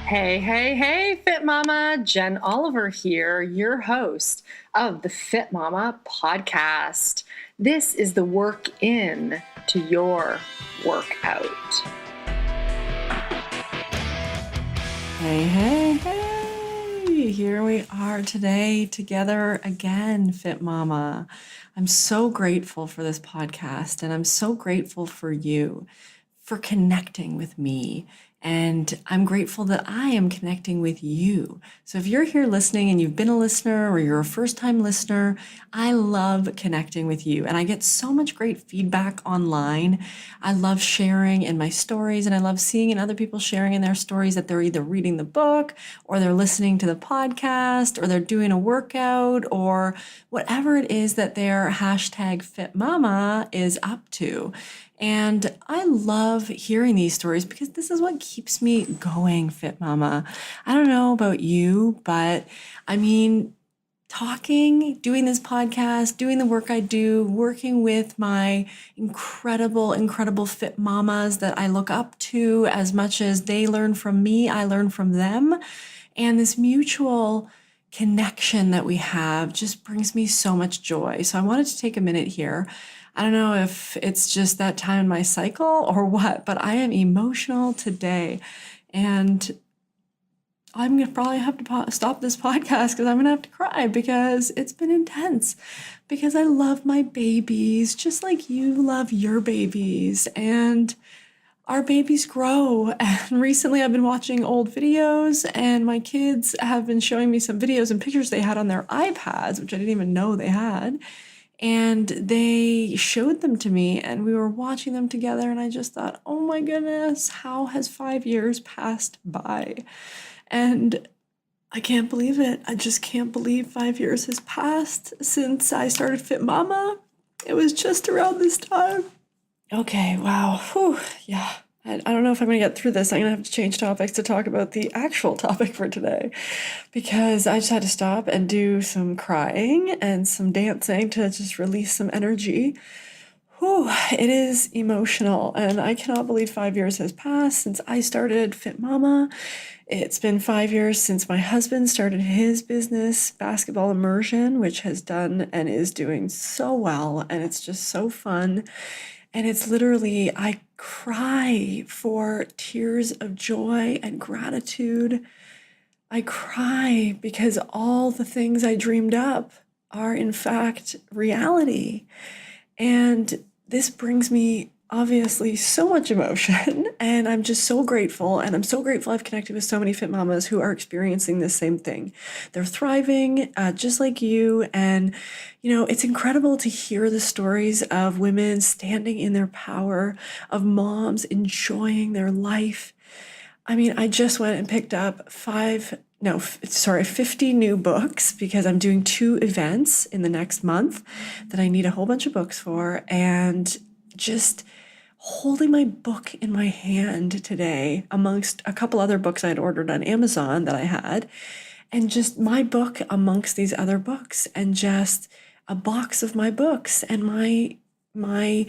Hey, hey, hey, Fit Mama. Jen Oliver here, your host of the Fit Mama podcast. This is the work in to your workout. Hey, hey, hey! Here we are today together again, Fit Mama. I'm so grateful for this podcast, and I'm so grateful for you for connecting with me. And I'm grateful that I am connecting with you. So if you're here listening and you've been a listener or you're a first-time listener, I love connecting with you. And I get so much great feedback online. I love sharing in my stories, and I love seeing in other people sharing in their stories that they're either reading the book or they're listening to the podcast or they're doing a workout or whatever it is that their hashtag FitMama is up to. And I love hearing these stories because this is what keeps me going, Fit Mama. I don't know about you, but I mean, talking, doing this podcast, doing the work I do, working with my incredible Fit Mamas that I look up to as much as they learn from me, I learn from them. And this mutual connection that we have just brings me so much joy. So I wanted to take a minute here. I don't know if it's just that time in my cycle or what, but I am emotional today. And I'm going to probably have to stop this podcast because I'm going to have to cry because it's been intense. Because I love my babies just like you love your babies. And our babies grow. And recently I've been watching old videos, and my kids have been showing me some videos and pictures they had on their iPads, which I didn't even know they had. And they showed them to me, and we were watching them together, and I just thought, oh my goodness, how has 5 years passed by? And I can't believe it. I just can't believe 5 years has passed since I started Fit Mama. It was just around this time. Okay, wow. Whew, yeah. I don't know if I'm going to get through this. I'm going to have to change topics to talk about the actual topic for today because I just had to stop and do some crying and some dancing to just release some energy. Whew, it is emotional, and I cannot believe 5 years has passed since I started Fit Mama. It's been 5 years since my husband started his business, Basketball Immersion, which has done and is doing so well, and it's just so fun. And it's literally, I cry for tears of joy and gratitude. I cry because all the things I dreamed up are in fact reality. And this brings me obviously so much emotion, and I'm just so grateful. And I'm so grateful I've connected with so many Fit Mamas who are experiencing the same thing. They're thriving just like you. And, you know, it's incredible to hear the stories of women standing in their power, of moms enjoying their life. I mean, I just went and picked up 50 new books because I'm doing 2 events in the next month that I need a whole bunch of books for. And just holding my book in my hand today amongst a couple other books I'd ordered on Amazon that I had, and just my book amongst these other books, and just a box of my books and my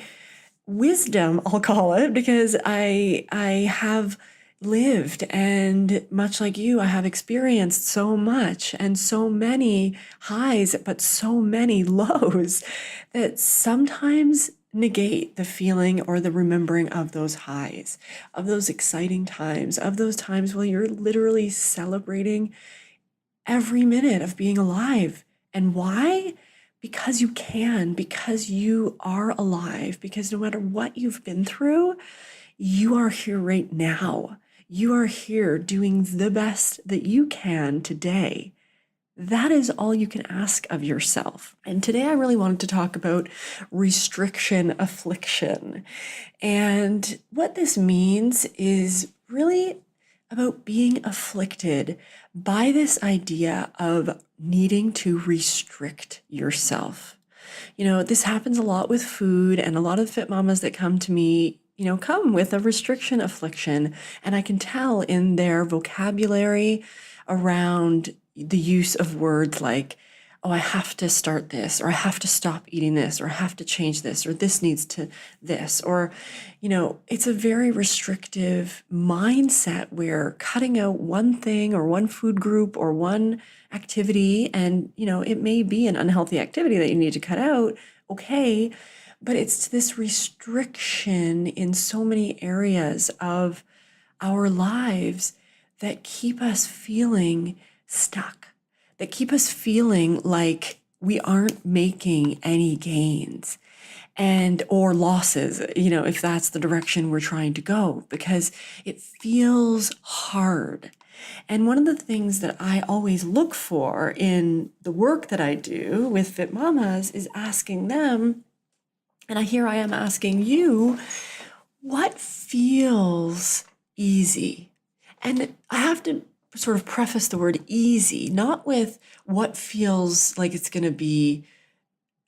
wisdom, I'll call it, because I have lived, and much like you, I have experienced so much and so many highs, but so many lows that sometimes negate the feeling or the remembering of those highs, of those exciting times, of those times where you're literally celebrating every minute of being alive. And why? Because you can, because you are alive, because no matter what you've been through, you are here right now. You are here doing the best that you can today. That is all you can ask of yourself. And today I really wanted to talk about restriction affliction. And what this means is really about being afflicted by this idea of needing to restrict yourself. You know, this happens a lot with food, and a lot of Fit Mamas that come to me, you know, come with a restriction affliction. And I can tell in their vocabulary around the use of words like, oh, I have to start this, or I have to stop eating this, or I have to change this, or this needs to this, or, it's a very restrictive mindset where cutting out one thing or one food group or one activity, and, it may be an unhealthy activity that you need to cut out. Okay. But it's this restriction in so many areas of our lives that keep us feeling stuck, that keep us feeling like we aren't making any gains or losses, if that's the direction we're trying to go, because it feels hard. And one of the things that I always look for in the work that I do with Fit Mamas is asking them, and here I am asking you, what feels easy? And I have to sort of preface the word easy, not with what feels like it's going to be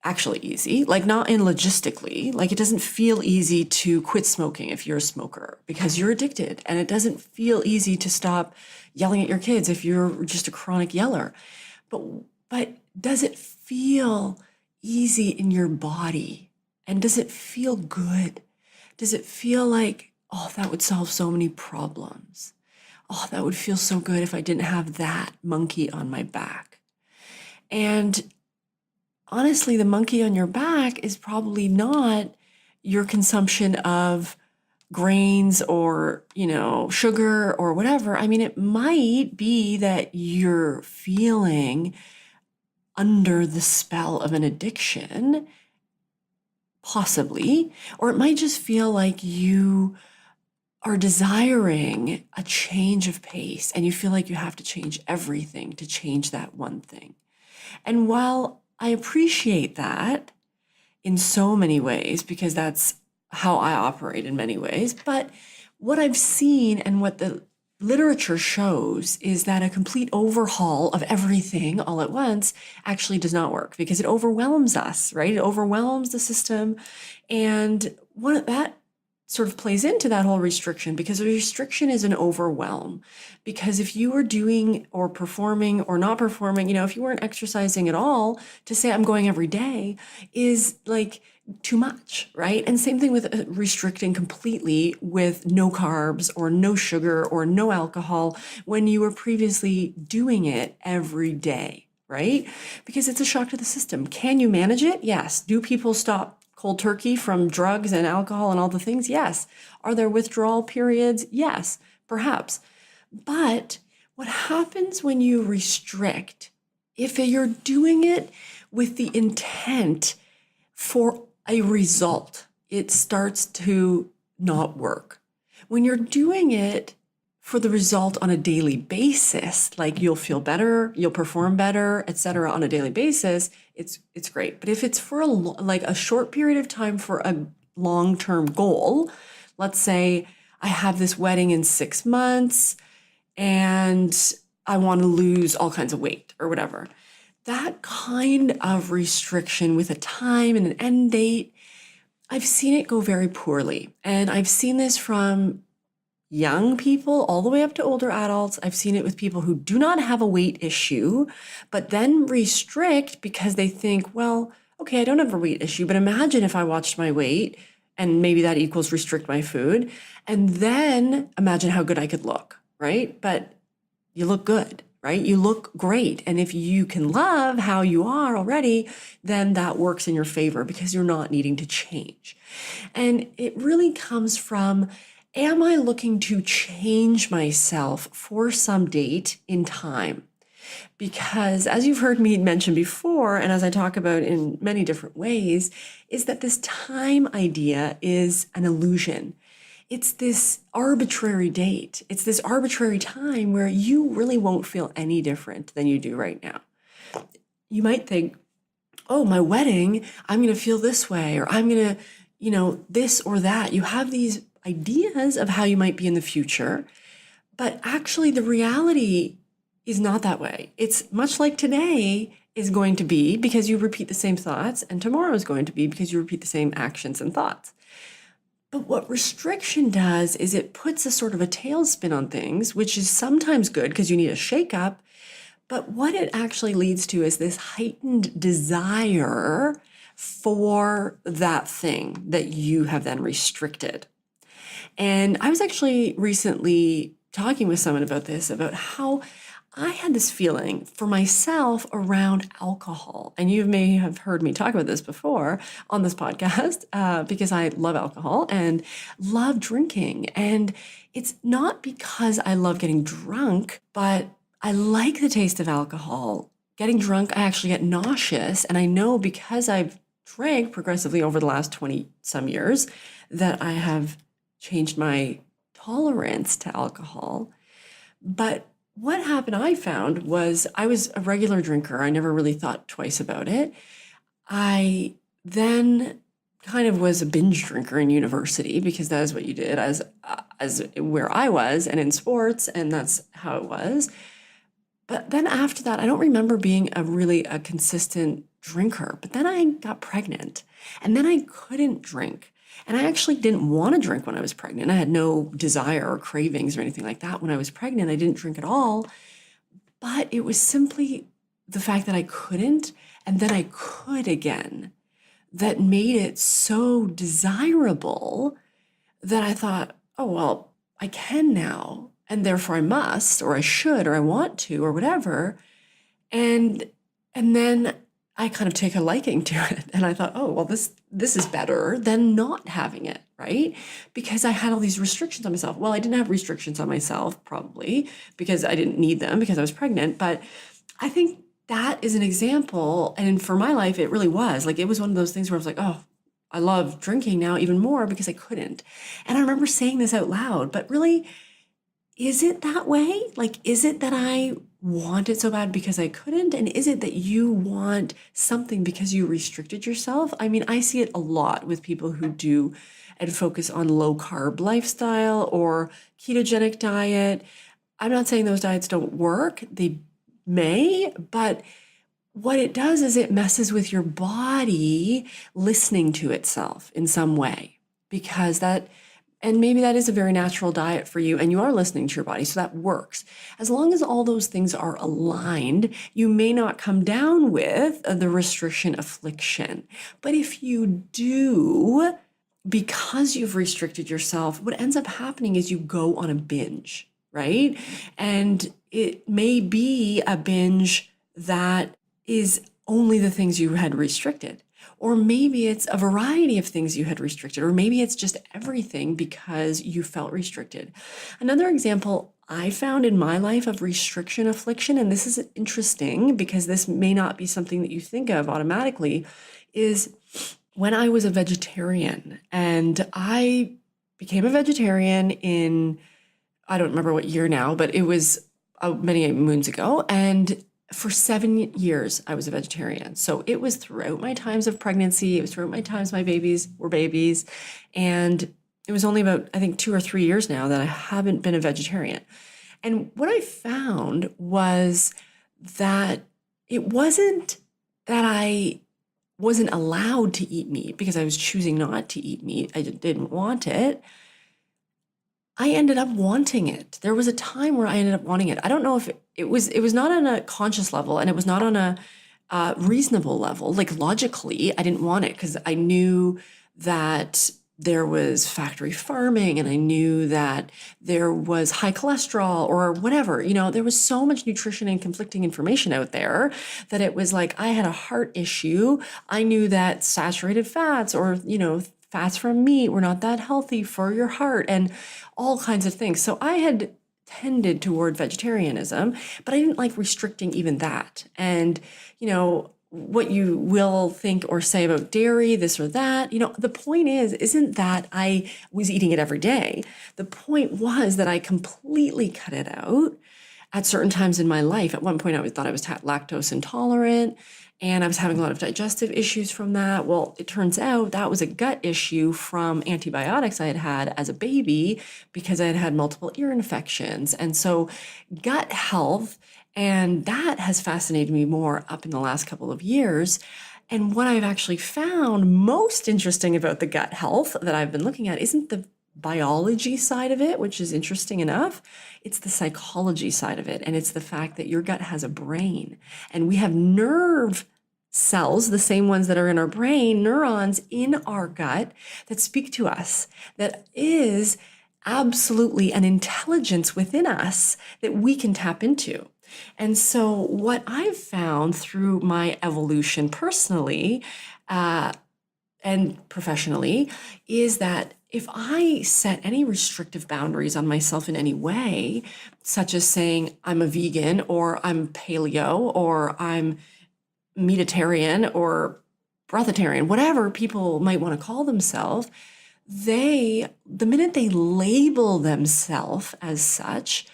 actually easy, like not in logistically, like it doesn't feel easy to quit smoking if you're a smoker because you're addicted, and it doesn't feel easy to stop yelling at your kids if you're just a chronic yeller. But does it feel easy in your body? And does it feel good? Does it feel like, oh, that would solve so many problems? Oh, that would feel so good if I didn't have that monkey on my back. And honestly, the monkey on your back is probably not your consumption of grains or, sugar or whatever. I mean, it might be that you're feeling under the spell of an addiction, possibly, or it might just feel like you are desiring a change of pace and you feel like you have to change everything to change that one thing. And while I appreciate that in so many ways, because that's how I operate in many ways, but what I've seen and what the literature shows is that a complete overhaul of everything all at once actually does not work because it overwhelms us, right? It overwhelms the system. And that sort of plays into that whole restriction, because a restriction is an overwhelm. Because if you were doing or performing or not performing, if you weren't exercising at all, to say I'm going every day is like too much, right? And same thing with restricting completely with no carbs or no sugar or no alcohol when you were previously doing it every day, right? Because it's a shock to the system. Can you manage it? Yes. Do people stop cold turkey from drugs and alcohol and all the things? Yes. Are there withdrawal periods? Yes, perhaps. But what happens when you restrict, if you're doing it with the intent for a result, it starts to not work. When you're doing it for the result on a daily basis, like you'll feel better, you'll perform better, etc., on a daily basis, it's great. But if it's for a short period of time for a long-term goal, let's say I have this wedding in 6 months and I want to lose all kinds of weight or whatever, that kind of restriction with a time and an end date, I've seen it go very poorly. And I've seen this from young people all the way up to older adults. I've seen it with people who do not have a weight issue, but then restrict because they think, well, okay, I don't have a weight issue, but imagine if I watched my weight and maybe that equals restrict my food. And then imagine how good I could look, right? But you look good, right? You look great. And if you can love how you are already, then that works in your favor because you're not needing to change. And it really comes from, am I looking to change myself for some date in time? Because as you've heard me mention before, and as I talk about in many different ways, is that this time idea is an illusion. It's this arbitrary date. It's this arbitrary time where you really won't feel any different than you do right now. You might think, oh, my wedding, I'm going to feel this way, or I'm going to, this or that. You have these ideas of how you might be in the future, but actually the reality is not that way. It's much like today is going to be because you repeat the same thoughts, and tomorrow is going to be because you repeat the same actions and thoughts. But what restriction does is it puts a sort of a tailspin on things, which is sometimes good because you need a shakeup, But what it actually leads to is this heightened desire for that thing that you have then restricted. And I was actually recently talking with someone about this, about how I had this feeling for myself around alcohol. And you may have heard me talk about this before on this podcast because I love alcohol and love drinking. And it's not because I love getting drunk, but I like the taste of alcohol. Getting drunk, I actually get nauseous. And I know because I've drank progressively over the last 20 some years that I have changed my tolerance to alcohol. But what happened, I found, was I was a regular drinker. I never really thought twice about it. I then kind of was a binge drinker in university because that is what you did as where I was and in sports, and that's how it was. But then after that, I don't remember being a consistent drinker. But then I got pregnant, and then I couldn't drink. And I actually didn't want to drink when I was pregnant. I had no desire or cravings or anything like that. When I was pregnant, I didn't drink at all. But it was simply the fact that I couldn't, and then I could again, that made it so desirable that I thought, oh, well, I can now, and therefore I must, or I should, or I want to, or whatever. And then I kind of take a liking to it. And I thought, oh, well, this is better than not having it, right? Because I had all these restrictions on myself. Well, I didn't have restrictions on myself, probably, because I didn't need them because I was pregnant. But I think that is an example. And for my life, it really was. Like, it was one of those things where I was like, oh, I love drinking now even more because I couldn't. And I remember saying this out loud, but really, is it that way? Like, is it that I want it so bad because I couldn't? And is it that you want something because you restricted yourself? I mean, I see it a lot with people who do and focus on low carb lifestyle or ketogenic diet. I'm not saying those diets don't work. They may, but what it does is it messes with your body listening to itself in some way, because and maybe that is a very natural diet for you and you are listening to your body, so that works. As long as all those things are aligned, you may not come down with the restriction affliction. But if you do, because you've restricted yourself, what ends up happening is you go on a binge, right? And it may be a binge that is only the things you had restricted. Or maybe it's a variety of things you had restricted, or maybe it's just everything because you felt restricted. Another example I found in my life of restriction affliction, and this is interesting because this may not be something that you think of automatically, is when I was a vegetarian. And I became a vegetarian in, I don't remember what year now, but it was many moons ago. And for 7 years, I was a vegetarian. So it was throughout my times of pregnancy. It was throughout my times my babies were babies. And it was only about, I think, 2 or 3 years now that I haven't been a vegetarian. And what I found was that it wasn't that I wasn't allowed to eat meat because I was choosing not to eat meat. I didn't want it. I ended up wanting it. There was a time where I ended up wanting it. I don't know if it was not on a conscious level, and it was not on a reasonable level. Like, logically, I didn't want it because I knew that there was factory farming, and I knew that there was high cholesterol or whatever. There was so much nutrition and conflicting information out there that it was like I had a heart issue. I knew that saturated fats or, fats from meat were not that healthy for your heart and all kinds of things. So I had tended toward vegetarianism, but I didn't like restricting even that. And, what you will think or say about dairy, this or that, the point isn't that I was eating it every day. The point was that I completely cut it out at certain times in my life. At one point, I thought I was lactose intolerant, and I was having a lot of digestive issues from that. Well, it turns out that was a gut issue from antibiotics I had had as a baby because I had had multiple ear infections. And so gut health, and that has fascinated me more up in the last couple of years. And what I've actually found most interesting about the gut health that I've been looking at isn't the biology side of it, which is interesting enough. It's the psychology side of it. And it's the fact that your gut has a brain, and we have nerve cells, the same ones that are in our brain, neurons in our gut that speak to us. That is absolutely an intelligence within us that we can tap into. And so what I've found through my evolution personally, and professionally, is that if I set any restrictive boundaries on myself in any way, such as saying I'm a vegan or I'm paleo or I'm meatitarian or breatharian, whatever people might want to call themselves, the minute they label themselves as such,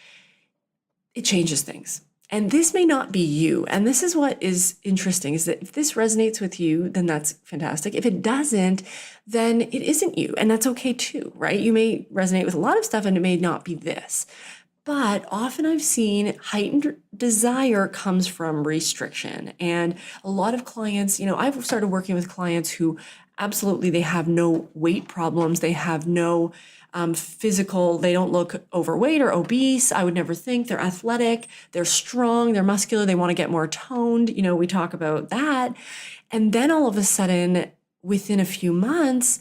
it changes things. And this may not be you. And this is what is interesting, is that if this resonates with you, then that's fantastic. If it doesn't, then it isn't you. And that's okay too, right? You may resonate with a lot of stuff and it may not be this. But often I've seen heightened desire comes from restriction. And a lot of clients, I've started working with clients who absolutely, they have no weight problems. They have no physical, they don't look overweight or obese. I would never think. They're athletic, they're strong, they're muscular, they want to get more toned. We talk about that. And then all of a sudden, within a few months,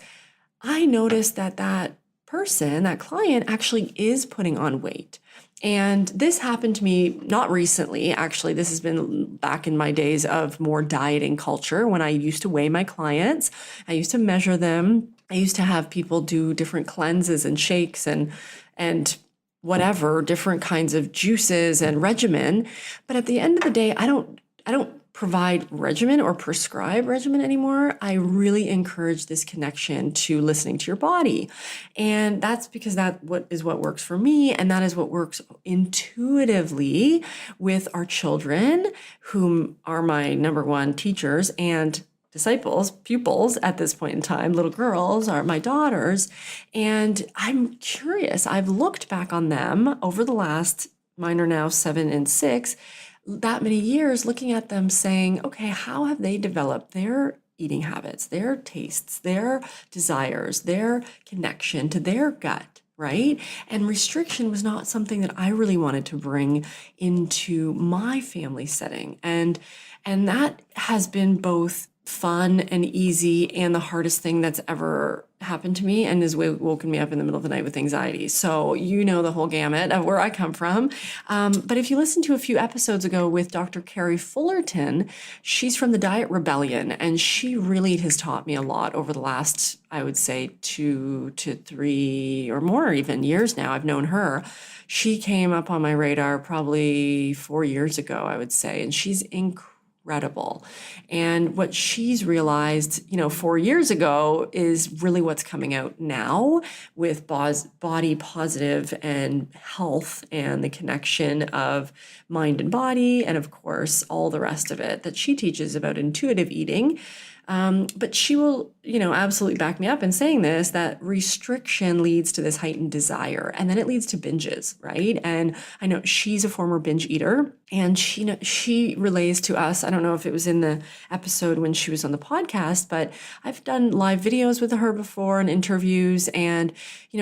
I noticed that person, that client actually is putting on weight. And this happened to me not recently. Actually, this has been back in my days of more dieting culture when I used to weigh my clients. I used to measure them. I used to have people do different cleanses and shakes and whatever, different kinds of juices and regimen. But at the end of the day, I don't provide regimen or prescribe regimen anymore. I really encourage this connection to listening to your body. And that's because that what works for me. And that is what works intuitively with our children, whom are my number one teachers and disciples, pupils at this point in time. Little girls are my daughters. And I'm curious. I've looked back on them over the last, mine are now 7 and 6, that many years, looking at them saying, okay, how have they developed their eating habits, their tastes, their desires, their connection to their gut, right? And restriction was not something that I really wanted to bring into my family setting. And that has been both fun and easy and the hardest thing that's ever happened to me, and has woken me up in the middle of the night with anxiety. So the whole gamut of where I come from. But if you listen to a few episodes ago with Dr. Carrie Fullerton, she's from the Diet Rebellion, and she really has taught me a lot over the last, I would say, 2 to 3 or more even years now. I've known her. She came up on my radar probably 4 years ago, I would say, and she's incredible. And what she's realized, 4 years ago is really what's coming out now with body positive and health and the connection of mind and body. And of course, all the rest of it that she teaches about intuitive eating. But she will, absolutely back me up in saying this, that restriction leads to this heightened desire, and then it leads to binges, right? And I know she's a former binge eater, and she relays to us. I don't know if it was in the episode when she was on the podcast, but I've done live videos with her before and interviews. And,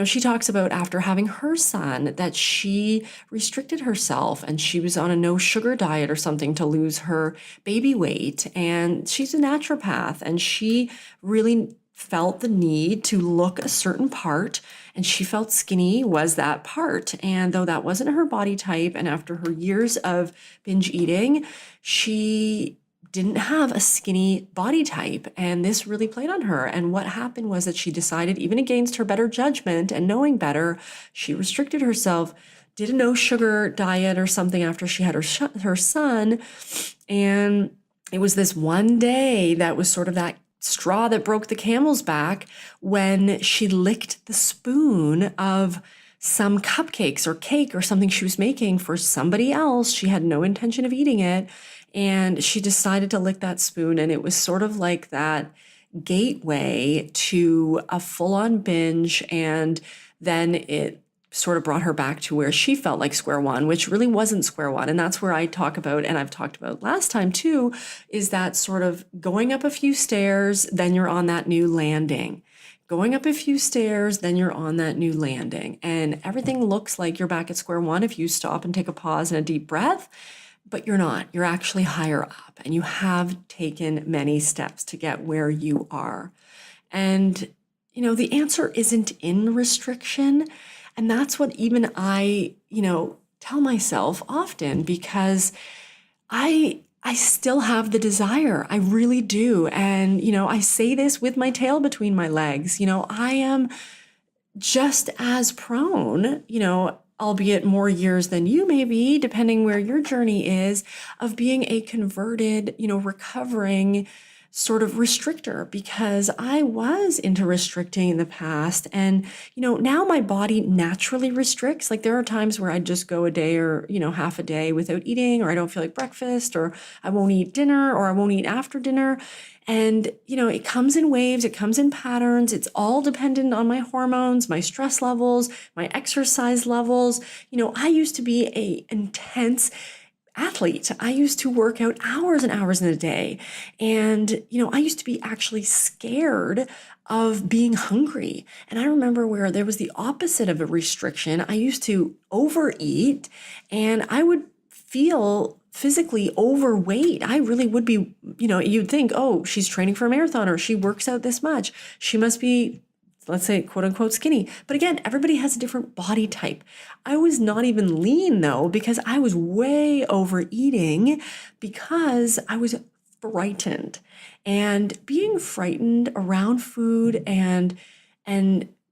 she talks about after having her son that she restricted herself and she was on a no sugar diet or something to lose her baby weight. And she's a naturopath, and she really felt the need to look a certain part, and she felt skinny was that part. And though that wasn't her body type, and after her years of binge eating, she didn't have a skinny body type, and this really played on her. And what happened was that she decided, even against her better judgment and knowing better, she restricted herself, did a no sugar diet or something after she had her son. And it was this one day that was sort of that straw that broke the camel's back, when she licked the spoon of some cupcakes or cake or something she was making for somebody else. She had no intention of eating it, and she decided to lick that spoon. And it was sort of like that gateway to a full-on binge. And then it sort of brought her back to where she felt like square one, which really wasn't square one. And that's where I talk about, and I've talked about last time too, is that sort of going up a few stairs, then you're on that new landing. going up a few stairs, then you're on that new landing. And everything looks like you're back at square one if you stop and take a pause and a deep breath, but you're not. You're actually higher up, and you have taken many steps to get where you are. And, the answer isn't in restriction. And that's what even I, tell myself often, because I still have the desire. I really do. And, I say this with my tail between my legs. I am just as prone, albeit more years than you may be, depending where your journey is, of being a converted, recovering sort of restrictor, because I was into restricting in the past. And, now my body naturally restricts. Like there are times where I just go a day or, half a day without eating, or I don't feel like breakfast, or I won't eat dinner, or I won't eat after dinner. And, it comes in waves, it comes in patterns. It's all dependent on my hormones, my stress levels, my exercise levels. I used to be an intense athlete. I used to work out hours and hours in a day. And, I used to be actually scared of being hungry. And I remember where there was the opposite of a restriction. I used to overeat, and I would feel physically overweight. I really would be, you'd think, oh, she's training for a marathon, or she works out this much. She must be, let's say, quote unquote, skinny. But again, everybody has a different body type. I was not even lean though, because I was way overeating because I was frightened. And being frightened around food and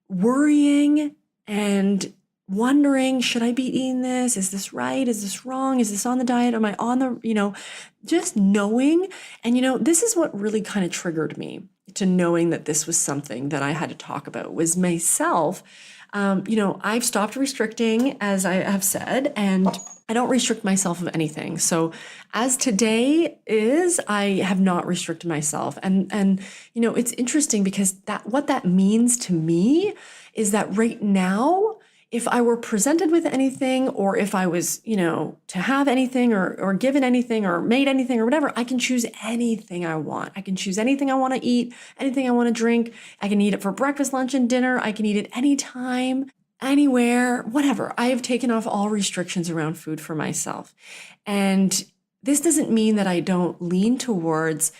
worrying and wondering, should I be eating this? Is this right? Is this wrong? Is this on the diet? Am I on the, just knowing. And, this is what really kind of triggered me to knowing that this was something that I had to talk about, was myself. I've stopped restricting, as I have said, and I don't restrict myself of anything. So as today is, I have not restricted myself. And it's interesting because what that means to me is that right now, if I were presented with anything, or if I was, to have anything or given anything or made anything or whatever, I can choose anything I want. I can choose anything I want to eat, anything I want to drink. I can eat it for breakfast, lunch, and dinner. I can eat it anytime, anywhere, whatever. I have taken off all restrictions around food for myself. And this doesn't mean that I don't lean towards,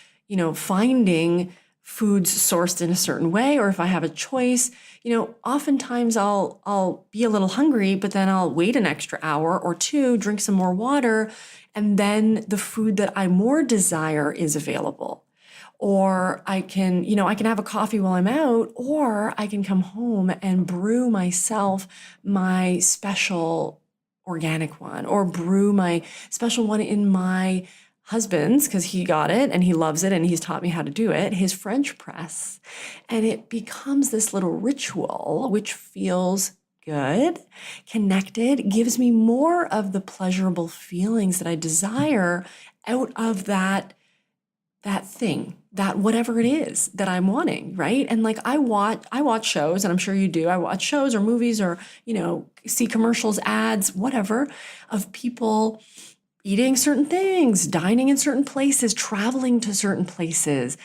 finding foods sourced in a certain way, or if I have a choice, oftentimes I'll be a little hungry, but then I'll wait an extra hour or two, drink some more water, and then the food that I more desire is available. Or I can have a coffee while I'm out, or I can come home and brew myself my special organic one, or brew my special one in my husband's, because he got it and he loves it and he's taught me how to do it, his French press. And it becomes this little ritual, which feels good, connected, gives me more of the pleasurable feelings that I desire out of that thing, that whatever it is that I'm wanting, right? And like I watch shows, and I'm sure you do. I watch shows or movies, or, see commercials, ads, whatever, of people eating certain things, dining in certain places, traveling to certain places,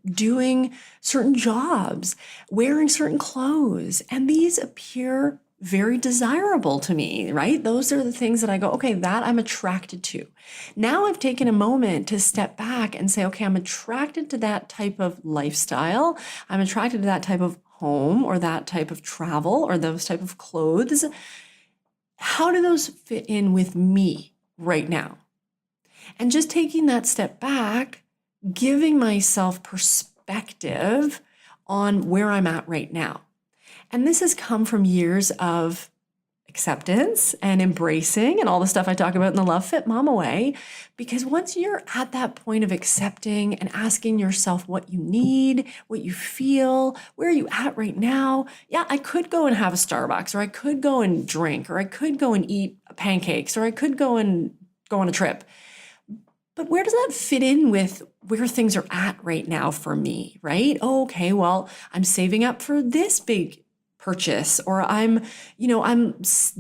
doing certain jobs, wearing certain clothes. And these appear very desirable to me, right? Those are the things that I go, okay, that I'm attracted to. Now I've taken a moment to step back and say, okay, I'm attracted to that type of lifestyle. I'm attracted to that type of home, or that type of travel, or those type of clothes. How do those fit in with me right now? And just taking that step back, giving myself perspective on where I'm at right now. And this has come from years of acceptance and embracing and all the stuff I talk about in the Love Fit Mama way. Because once you're at that point of accepting and asking yourself what you need, what you feel, where are you at right now? Yeah, I could go and have a Starbucks, or I could go and drink, or I could go and eat pancakes, or I could go and go on a trip. But where does that fit in with where things are at right now for me, right? Oh, okay, well, I'm saving up for this big purchase, or I'm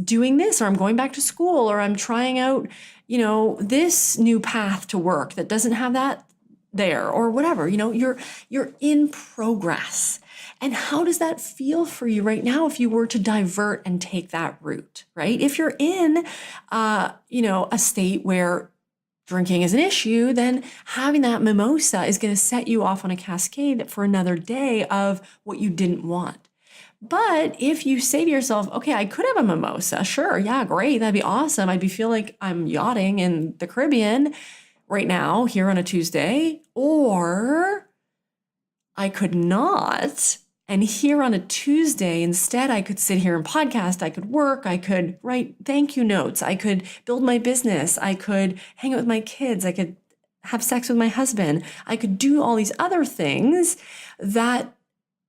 doing this, or I'm going back to school, or I'm trying out, this new path to work that doesn't have that there, or whatever. You're in progress. And how does that feel for you right now if you were to divert and take that route, right? If you're in, a state where drinking is an issue, then having that mimosa is going to set you off on a cascade for another day of what you didn't want. But if you say to yourself, okay, I could have a mimosa, sure, yeah, great, that'd be awesome. I'd feel like I'm yachting in the Caribbean right now, here on a Tuesday, or I could not. And here on a Tuesday, instead, I could sit here and podcast, I could work, I could write thank you notes, I could build my business, I could hang out with my kids, I could have sex with my husband, I could do all these other things that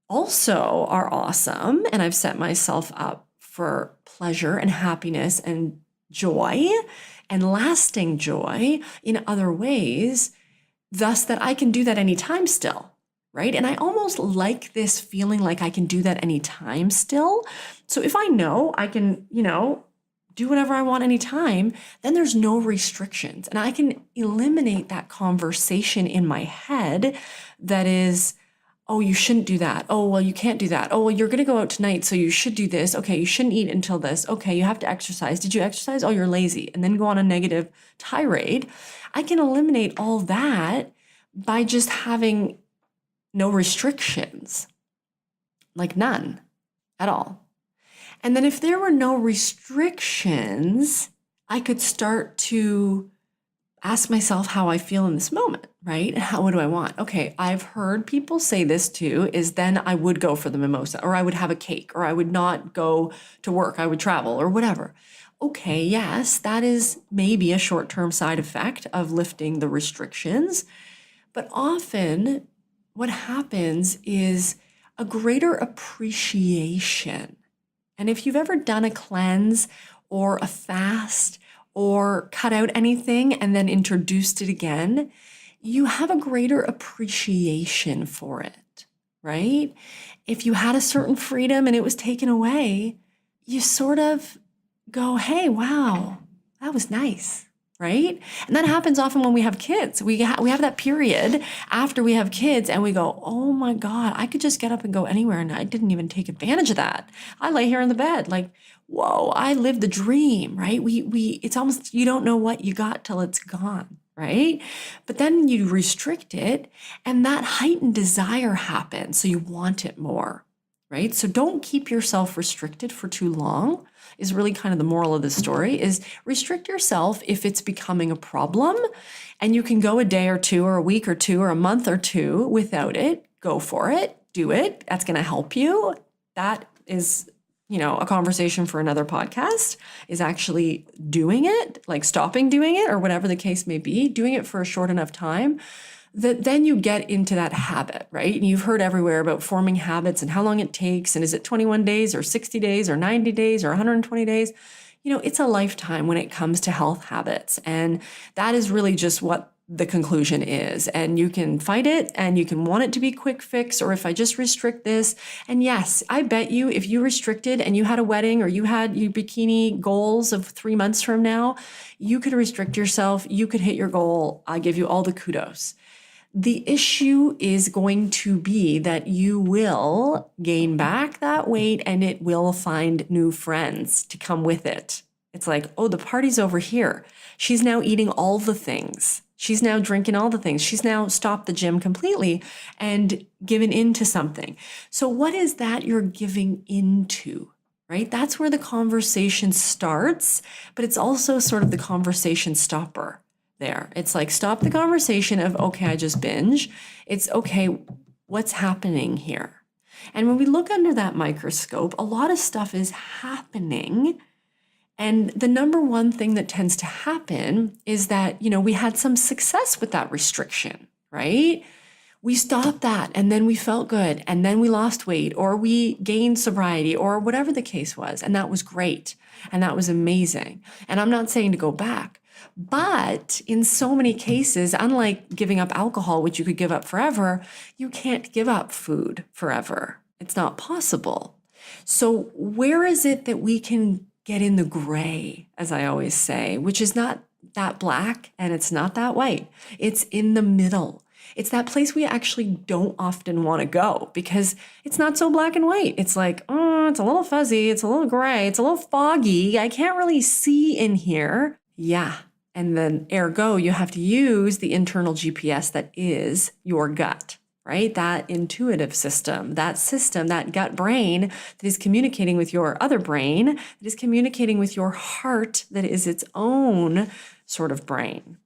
also are awesome. And I've set myself up for pleasure and happiness and joy and lasting joy in other ways, thus that I can do that anytime still. Right? And I almost like this feeling like I can do that anytime still. So if I know I can, do whatever I want anytime, then there's no restrictions. And I can eliminate that conversation in my head that is, oh, you shouldn't do that. Oh, well, you can't do that. Oh, well, you're going to go out tonight, so you should do this. Okay, you shouldn't eat until this. Okay, you have to exercise. Did you exercise? Oh, you're lazy. And then go on a negative tirade. I can eliminate all that by just having no restrictions, like none at all. And then if there were no restrictions, I could start to ask myself how I feel in this moment, right? What do I want? Okay, I've heard people say this too, is then I would go for the mimosa, or I would have a cake, or I would not go to work, I would travel, or whatever. Okay, yes, that is maybe a short-term side effect of lifting the restrictions, but often what happens is a greater appreciation. And if you've ever done a cleanse or a fast or cut out anything and then introduced it again, you have a greater appreciation for it, right? If you had a certain freedom and it was taken away, you sort of go, hey, wow, that was nice. Right? And that happens often when we have kids. We have that period after we have kids and we go, oh my God, I could just get up and go anywhere and I didn't even take advantage of that. I lay here in the bed like, whoa, I lived the dream, right? It's almost, you don't know what you got till it's gone, right? But then you restrict it and that heightened desire happens. So you want it more, right? So don't keep yourself restricted for too long. Is really kind of the moral of the story, is restrict yourself if it's becoming a problem, and you can go a day or two or a week or two or a month or two without it. Go for it, do it. That's going to help you. That is, a conversation for another podcast, is actually doing it, like stopping doing it or whatever the case may be, doing it for a short enough time that then you get into that habit, right? And you've heard everywhere about forming habits and how long it takes. And is it 21 days or 60 days or 90 days or 120 days? It's a lifetime when it comes to health habits. And that is really just what the conclusion is. And you can fight it and you can want it to be quick fix, or if I just restrict this. And yes, I bet you if you restricted and you had a wedding or you had your bikini goals of 3 months from now, you could restrict yourself. You could hit your goal. I give you all the kudos. The issue is going to be that you will gain back that weight and it will find new friends to come with it. It's like, oh, the party's over here. She's now eating all the things. She's now drinking all the things. She's now stopped the gym completely and given into something. So what is that you're giving into, right? That's where the conversation starts, but it's also sort of the conversation stopper. There. It's like, stop the conversation of, okay, I just binge. It's okay, what's happening here? And when we look under that microscope, a lot of stuff is happening. And the number one thing that tends to happen is that, we had some success with that restriction, right? We stopped that and then we felt good and then we lost weight or we gained sobriety or whatever the case was. And that was great. And that was amazing. And I'm not saying to go back. But in so many cases, unlike giving up alcohol, which you could give up forever, you can't give up food forever. It's not possible. So where is it that we can get in the gray, as I always say, which is not that black and it's not that white. It's in the middle. It's that place we actually don't often want to go because it's not so black and white. It's like, oh, it's a little fuzzy. It's a little gray. It's a little foggy. I can't really see in here. Yeah. And then ergo, you have to use the internal GPS that is your gut, right? That intuitive system, that gut brain that is communicating with your other brain, that is communicating with your heart, that is its own sort of brain.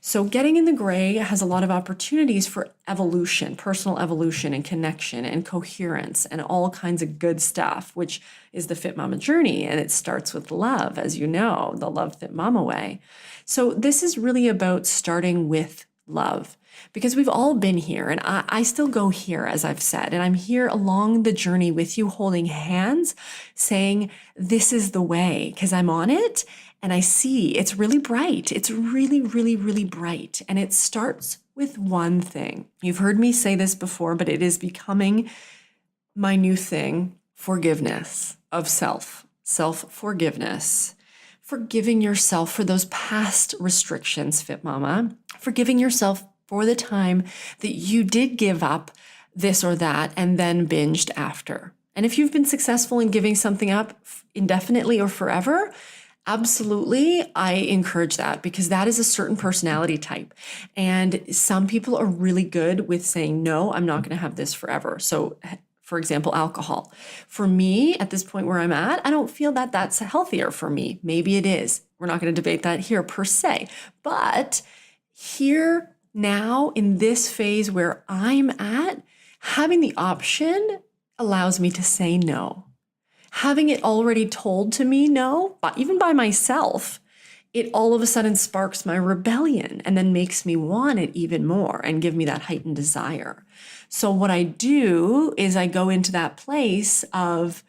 So getting in the gray has a lot of opportunities for evolution, personal evolution and connection and coherence and all kinds of good stuff, which is the Fit Mama journey. And it starts with love, as you know, the Love Fit Mama way. So this is really about starting with love because we've all been here and I still go here, as I've said, and I'm here along the journey with you, holding hands, saying, this is the way, because I'm on it. And I see it's really bright. It's really, really, really bright. And it starts with one thing. You've heard me say this before, but it is becoming my new thing: forgiveness of self, self-forgiveness, forgiving yourself for those past restrictions, Fit Mama, forgiving yourself for the time that you did give up this or that and then binged after. And if you've been successful in giving something up indefinitely or forever, absolutely, I encourage that because that is a certain personality type. And some people are really good with saying, no, I'm not going to have this forever. So, for example, alcohol. For me, at this point where I'm at, I don't feel that that's healthier for me. Maybe it is. We're not going to debate that here per se. But here now in this phase where I'm at, having the option allows me to say no. Having it already told to me no, but even by myself, it all of a sudden sparks my rebellion and then makes me want it even more and give me that heightened desire. So what I do is I go into that place of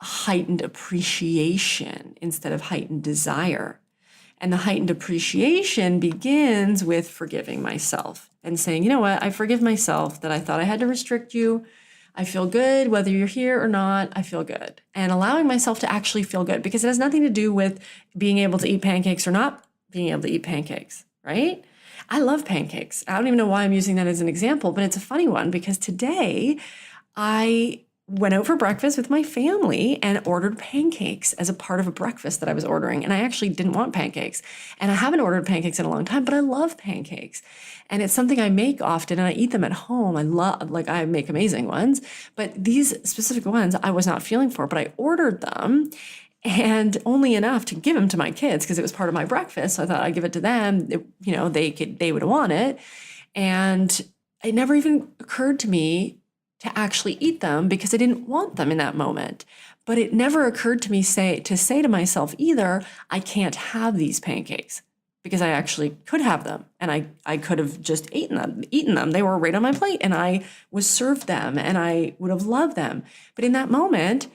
heightened appreciation instead of heightened desire. And the heightened appreciation begins with forgiving myself and saying, you know what, I forgive myself that I thought I had to restrict you. I feel good, whether you're here or not, I feel good. And allowing myself to actually feel good because it has nothing to do with being able to eat pancakes or not being able to eat pancakes, right? I love pancakes. I don't even know why I'm using that as an example, but it's a funny one because today I went out for breakfast with my family and ordered pancakes as a part of a breakfast that I was ordering. And I actually didn't want pancakes. And I haven't ordered pancakes in a long time, but I love pancakes. And it's something I make often and I eat them at home. I make amazing ones, but these specific ones I was not feeling for, but I ordered them and only enough to give them to my kids because it was part of my breakfast. So I thought I'd give it to them. They would want it. And it never even occurred to me to actually eat them because I didn't want them in that moment. But it never occurred to me to say to myself either, I can't have these pancakes because I actually could have them and I could have just eaten them. They were right on my plate and I was served them and I would have loved them. But in that moment,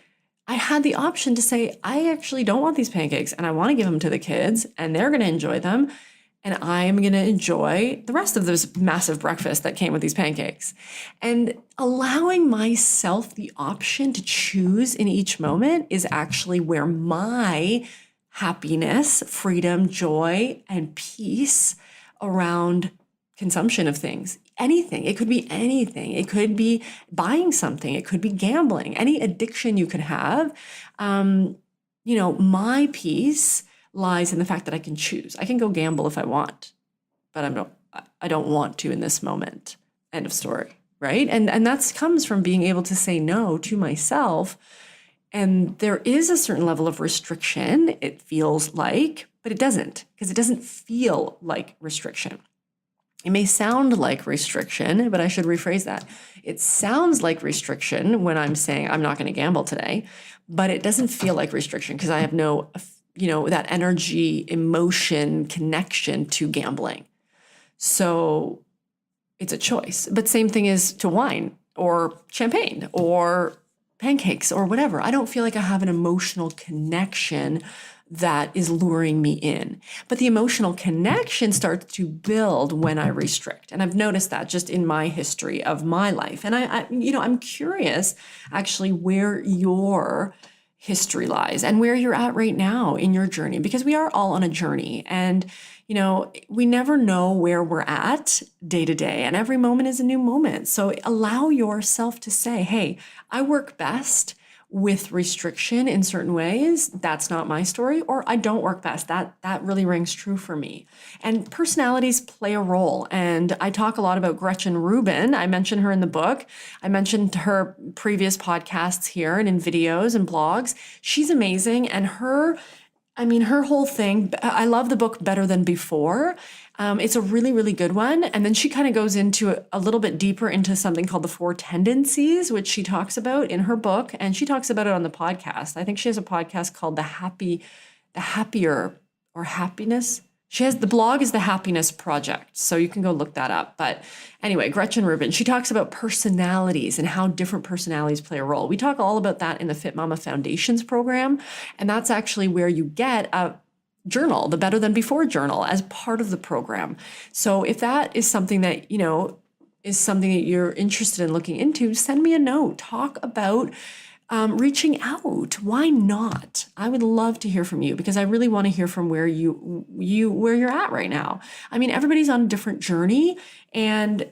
I had the option to say, I actually don't want these pancakes and I want to give them to the kids and they're going to enjoy them. And I'm going to enjoy the rest of this massive breakfast that came with these pancakes. And allowing myself the option to choose in each moment is actually where my happiness, freedom, joy, and peace around consumption of things, anything, it could be anything. It could be buying something. It could be gambling, any addiction you could have. My peace lies in the fact that I can choose. I can go gamble if I want, but I don't want to in this moment. End of story, right? And that comes from being able to say no to myself. And there is a certain level of restriction, it feels like, but it doesn't, because it doesn't feel like restriction. It may sound like restriction, but I should rephrase that. It sounds like restriction when I'm saying I'm not going to gamble today, but it doesn't feel like restriction because I have no that energy, emotion, connection to gambling. So it's a choice. But same thing is to wine or champagne or pancakes or whatever. I don't feel like I have an emotional connection that is luring me in. But the emotional connection starts to build when I restrict. And I've noticed that just in my history of my life. And I'm curious actually where your history lies and where you're at right now in your journey, because we are all on a journey. And, we never know where we're at day to day, and every moment is a new moment. So allow yourself to say, hey, I work best with restriction in certain ways. That's not my story. Or I don't work best. That really rings true for me. And personalities play a role. And I talk a lot about Gretchen Rubin. I mentioned her in the book. I mentioned her previous podcasts here and in videos and blogs. She's amazing. And her whole thing, I love the book Better Than Before. It's a really, really good one. And then she kind of goes into a little bit deeper into something called the 4 tendencies, which she talks about in her book. And she talks about it on the podcast. I think she has a podcast called The Happier or Happiness. The blog is The Happiness Project. So you can go look that up. But anyway, Gretchen Rubin, she talks about personalities and how different personalities play a role. We talk all about that in the FitMama Foundations program. And that's actually where you get a journal, the Better Than Before journal, as part of the program. So if that is something that, is something that you're interested in looking into, send me a note. Talk about reaching out. Why not? I would love to hear from you, because I really want to hear from where you're at right now. Everybody's on a different journey, and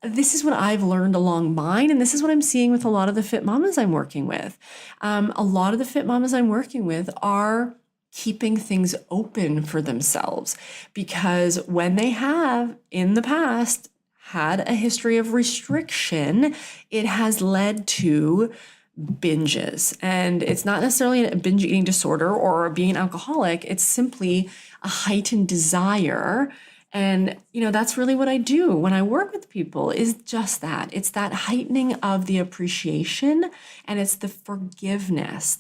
this is what I've learned along mine, and this is what I'm seeing with a lot of the fit mamas I'm working with. A lot of the fit mamas I'm working with are keeping things open for themselves, because when they have in the past had a history of restriction, it has led to binges. And it's not necessarily a binge eating disorder or being an alcoholic. It's simply a heightened desire. And, that's really what I do when I work with people, is just that. It's that heightening of the appreciation, and it's the forgiveness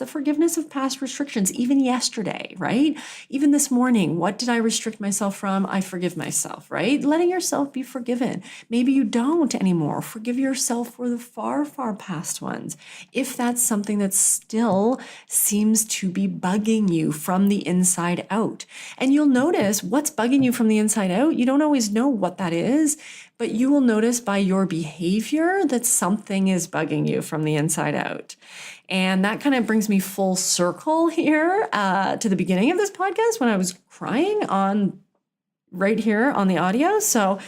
of past restrictions, even yesterday, right? Even this morning, what did I restrict myself from? I forgive myself, right? Letting yourself be forgiven. Maybe you don't anymore. Forgive yourself for the far, far past ones. If that's something that still seems to be bugging you from the inside out. And you'll notice what's bugging you from the inside out. You don't always know what that is, but you will notice by your behavior that something is bugging you from the inside out. And that kind of brings me full circle here to the beginning of this podcast when I was crying right here on the audio. So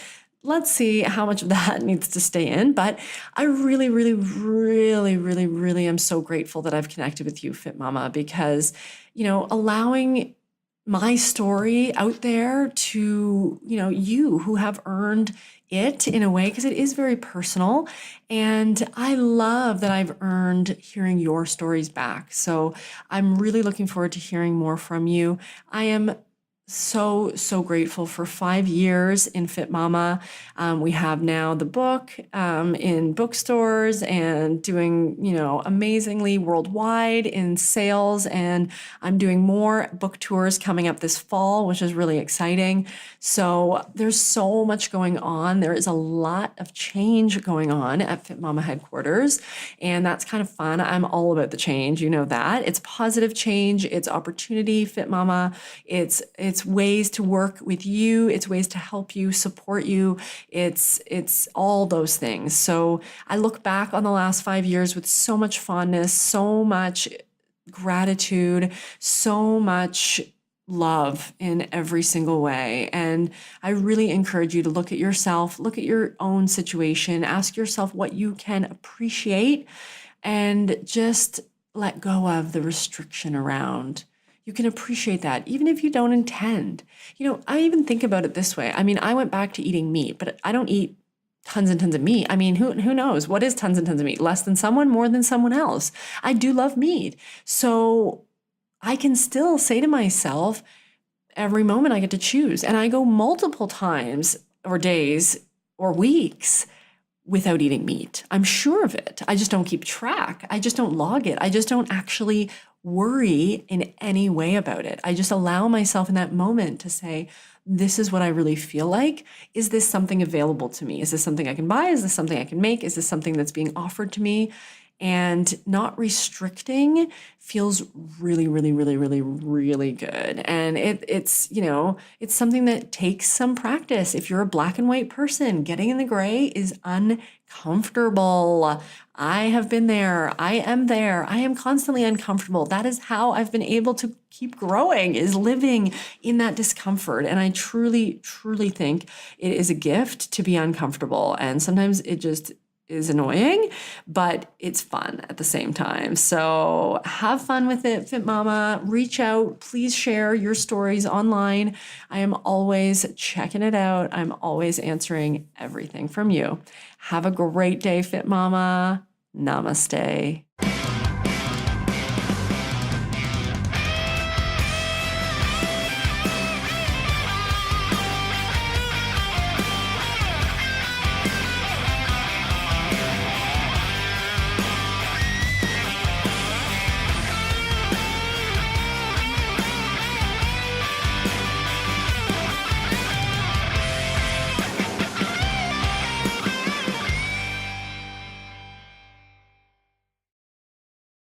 let's see how much of that needs to stay in. But I really, really, really, really, really am so grateful that I've connected with you, Fit Mama, because, allowing my story out there to, you who have earned it in a way, because it is very personal. And I love that I've earned hearing your stories back. So I'm really looking forward to hearing more from you. I am so, so grateful for 5 years in Fit Mama. We have now the book in bookstores and doing, amazingly worldwide in sales. And I'm doing more book tours coming up this fall, which is really exciting. So there's so much going on. There is a lot of change going on at Fit Mama headquarters. And that's kind of fun. I'm all about the change. You know that. It's positive change. It's opportunity, Fit Mama. It's ways to work with you. It's ways to help you, support you. It's all those things. So I look back on the last 5 years with so much fondness, so much gratitude, so much love in every single way. And I really encourage you to look at yourself, look at your own situation, ask yourself what you can appreciate, and just let go of the restriction around. You can appreciate that, even if you don't intend. I even think about it this way. I went back to eating meat, but I don't eat tons and tons of meat. Who knows? What is tons and tons of meat? Less than someone, more than someone else. I do love meat. So I can still say to myself, every moment I get to choose. And I go multiple times or days or weeks without eating meat. I'm sure of it. I just don't keep track. I just don't log it. I just don't actually worry in any way about it. I just allow myself in that moment to say, this is what I really feel like. Is this something available to me? Is this something I can buy? Is this something I can make? Is this something that's being offered to me? And not restricting feels really, really, really, really, really good. And it's something that takes some practice. If you're a black and white person, getting in the gray is uncomfortable. I have been there. I am there. I am constantly uncomfortable. That is how I've been able to keep growing, is living in that discomfort. And I truly, truly think it is a gift to be uncomfortable. And sometimes it just is annoying, but it's fun at the same time. So have fun with it, Fit Mama. Reach out. Please share your stories online. I am always checking it out. I'm always answering everything from you. Have a great day, Fit Mama. Namaste.